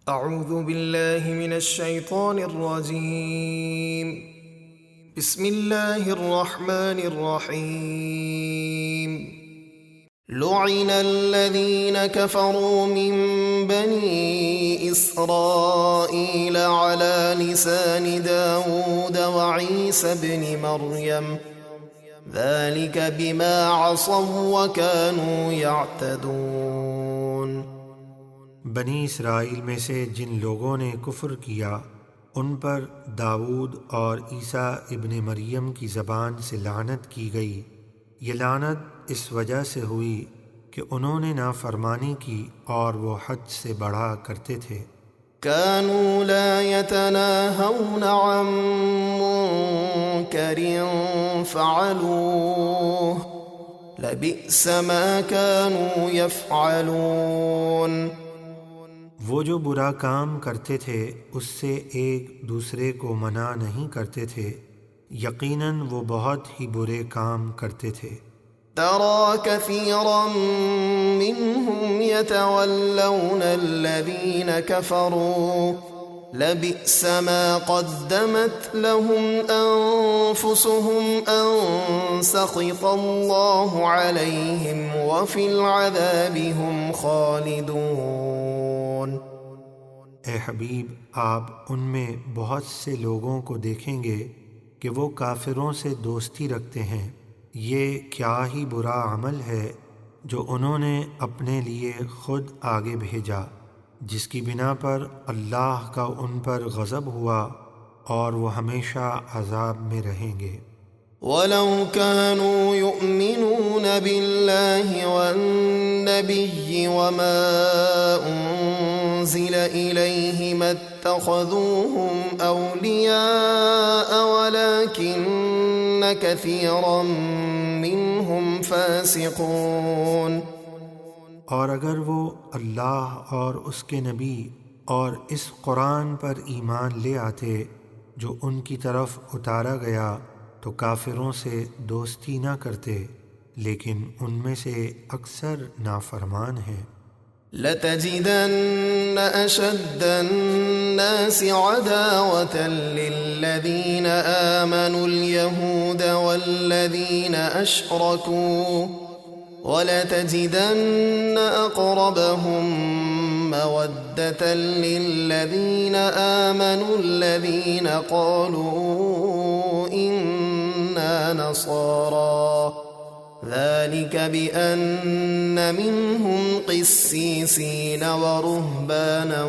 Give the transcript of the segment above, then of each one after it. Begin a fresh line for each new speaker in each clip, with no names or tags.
أعوذ بالله من الشيطان الرجيم. بسم الله الرحمن الرحيم. لعن الذين كفروا من بني إسرائيل على لسان داود وعيسى بن مريم ذلك بما عصوا وكانوا يعتدون.
بنی اسرائیل میں سے جن لوگوں نے کفر کیا ان پر داؤد اور عیسیٰ ابن مریم کی زبان سے لعنت کی گئی۔ یہ لعنت اس وجہ سے ہوئی کہ انہوں نے نافرمانی کی اور وہ حد سے بڑھا کرتے تھے۔
كانوا لا يتناهون عن منكر فعلوه لبئس ما كانوا يفعلون.
وہ جو برا کام کرتے تھے اس سے ایک دوسرے کو منع نہیں کرتے تھے، یقیناً وہ بہت ہی برے کام کرتے تھے۔
ترى كثيرا منهم يتولون الذين كفروا لبئس ما قدمت لهم أنفسهم أن سخط الله عليهم وفي العذاب هم خالدون.
اے حبیب، آپ ان میں بہت سے لوگوں کو دیکھیں گے کہ وہ کافروں سے دوستی رکھتے ہیں۔ یہ کیا ہی برا عمل ہے جو انہوں نے اپنے لیے خود آگے بھیجا، جس کی بنا پر اللہ کا ان پر غضب ہوا اور وہ ہمیشہ عذاب میں رہیں گے۔
وَلَوْ كَانُوا يُؤْمِنُونَ بِاللَّهِ وَالنَّبِيِّ وَمَا أُنزِلَ إِلَيْهِ مَا اتَّخَذُوهُمْ أَوْلِيَاءَ وَلَكِنَّ كَثِيرًا مِّنْهُمْ فَاسِقُونَ.
اور اگر وہ اللہ اور اس کے نبی اور اس قرآن پر ایمان لے آتے جو ان کی طرف اتارا گیا تو کافروں سے دوستی نہ کرتے، لیکن ان میں سے اکثر نافرمان ہیں۔
لَتَجِدَنَّ أَشَدَّ النَّاسِ عَدَاوَةً لِّلَّذِينَ آمَنُوا الْيَهُودَ وَالَّذِينَ أَشْرَكُوا وَلَتَجِدَنَّ أَقْرَبَهُم مَّوَدَّةً لِّلَّذِينَ آمَنُوا الَّذِينَ قَالُوا إِنَّا نَصَارَىٰ ذَلِكَ بِأَنَّ مِنْهُمْ قِسِّيسِينَ وَرُهْبَانًا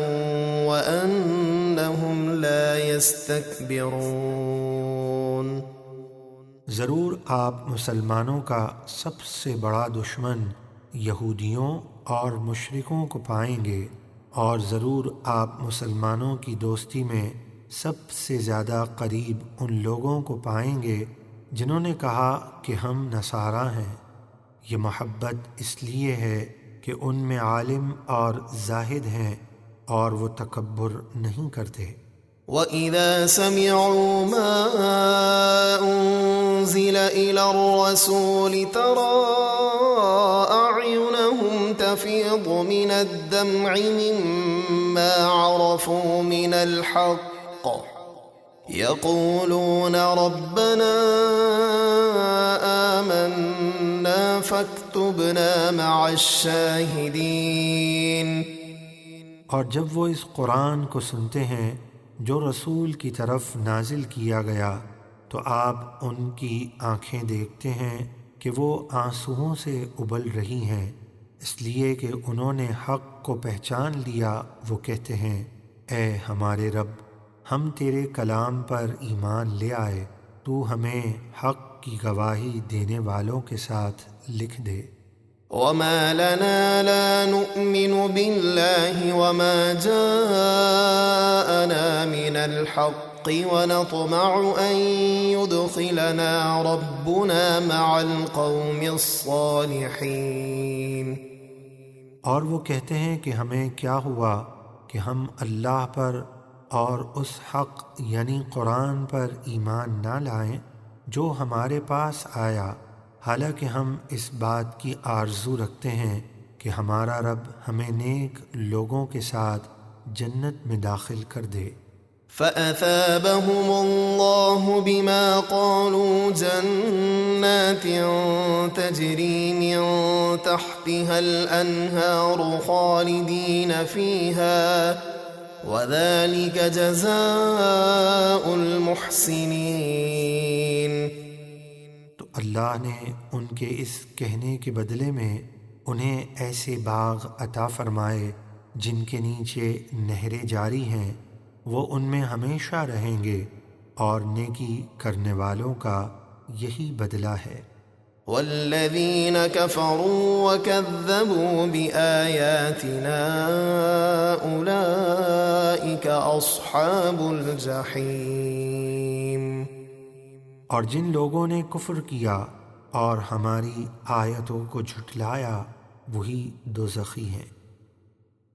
وَأَنَّهُمْ لَا يَسْتَكْبِرُونَ.
ضرور آپ مسلمانوں کا سب سے بڑا دشمن یہودیوں اور مشرکوں کو پائیں گے، اور ضرور آپ مسلمانوں کی دوستی میں سب سے زیادہ قریب ان لوگوں کو پائیں گے جنہوں نے کہا کہ ہم نصارہ ہیں۔ یہ محبت اس لیے ہے کہ ان میں عالم اور زاہد ہیں اور وہ تکبر نہیں کرتے۔
وَإِذَا سَمِعُوا مَا أُنزِلَ إِلَى الرَّسُولِ تَرَىٰ أَعْيُنَهُمْ تَفِيضُ مِنَ الدَّمْعِ مِمَّا عَرَفُوا مِنَ الْحَقِّ يَقُولُونَ رَبَّنَا آمَنَّا فَاكْتُبْنَا مَعَ الشَّاهِدِينَ.
اور جب وہ اس قرآن کو سنتے ہیں جو رسول کی طرف نازل کیا گیا تو آپ ان کی آنکھیں دیکھتے ہیں کہ وہ آنسوؤں سے ابل رہی ہیں، اس لیے کہ انہوں نے حق کو پہچان لیا۔ وہ کہتے ہیں، اے ہمارے رب، ہم تیرے کلام پر ایمان لے آئے، تو ہمیں حق کی گواہی دینے والوں کے ساتھ لکھ دے۔
وَمَا لَنَا لَا نُؤْمِنُ بِاللَّهِ وَمَا جَاءَنَا مِنَ الْحَقِّ وَنَطْمَعُ أَن يُدْخِلَنَا رَبُّنَا مَعَ الْقَوْمِ الصَّالِحِينَ.
اور وہ کہتے ہیں کہ ہمیں کیا ہوا کہ ہم اللہ پر اور اس حق یعنی قرآن پر ایمان نہ لائیں جو ہمارے پاس آیا، حالانکہ ہم اس بات کی آرزو رکھتے ہیں کہ ہمارا رب ہمیں نیک لوگوں کے ساتھ جنت میں داخل کر دے۔
فأثابهم الله بما قالوا جنات تجري من تحتها الأنهار خالدين فيها وذلك جزاء المحسنين۔
تو اللہ نے ان کے اس کہنے کے بدلے میں انہیں ایسے باغ عطا فرمائے جن کے نیچے نہریں جاری ہیں، وہ ان میں ہمیشہ رہیں گے، اور نیکی کرنے والوں کا یہی بدلہ ہے۔
والذین کفروا وکذبوا بآیاتنا اولئک اصحاب الجحیم۔
اور جن لوگوں نے کفر کیا اور ہماری آیتوں کو جھٹلایا وہی دوزخی ہیں۔